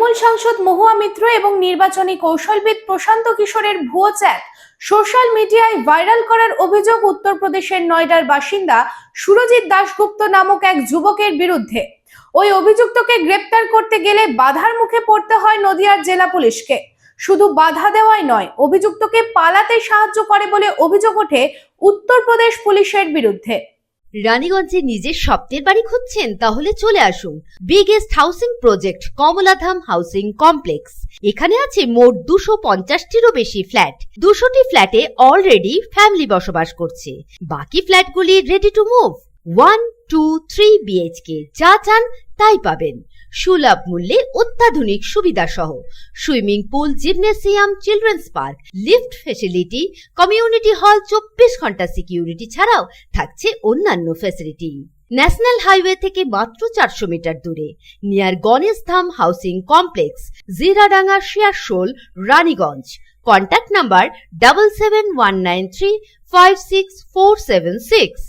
তৃণমূল সাংসদ মহুয়া মিত্র এবং নির্বাচনী কৌশলবিদ প্রশান্ত কিশোরের ভুয়ো চ্যাট সোশ্যাল মিডিয়ায় ভাইরাল করার অভিযোগ উত্তরপ্রদেশের নয়ডার বাসিন্দা সুরজিৎ দাশগুপ্ত নামক এক যুবকের বিরুদ্ধে। ওই অভিযুক্তকে গ্রেপ্তার করতে গেলে বাধার মুখে পড়তে হয় নদিয়ার জেলা পুলিশকে। শুধু বাধা দেওয়াই নয়, অভিযুক্তকে পালাতে সাহায্য করে বলে অভিযোগ ওঠে উত্তরপ্রদেশ পুলিশের বিরুদ্ধে। রানীগঞ্জে নিজের স্বপ্নের বাড়ি খুঁজছেন? তাহলে চলে আসুন biggest housing project Kamaladham housing complex. এখানে আছে মোট 250টিরও বেশি ফ্ল্যাট। 200টি ফ্ল্যাটে অলরেডি ফ্যামিলি বসবাস করছে, বাকি ফ্ল্যাটগুলি রেডি টু মুভ। 1, 2, 3 বিএইচকে যা চান তাই পাবেন, সুলভ মূল্যে অত্যাধুনিক সুবিধা সহ। Swimming pool, gymnasium, children's park, lift facility, community hall, 24 ঘন্টা সিকিউরিটি ছাড়াও থাকছে অন্যান্য ফ্যাসিলিটি। ন্যাশনাল হাইওয়ে থেকে মাত্র 400 মিটার দূরে, near Ganesh Dham housing complex, Jiradanga, Shiyarshol, Raniganj. Contact number 7719356476।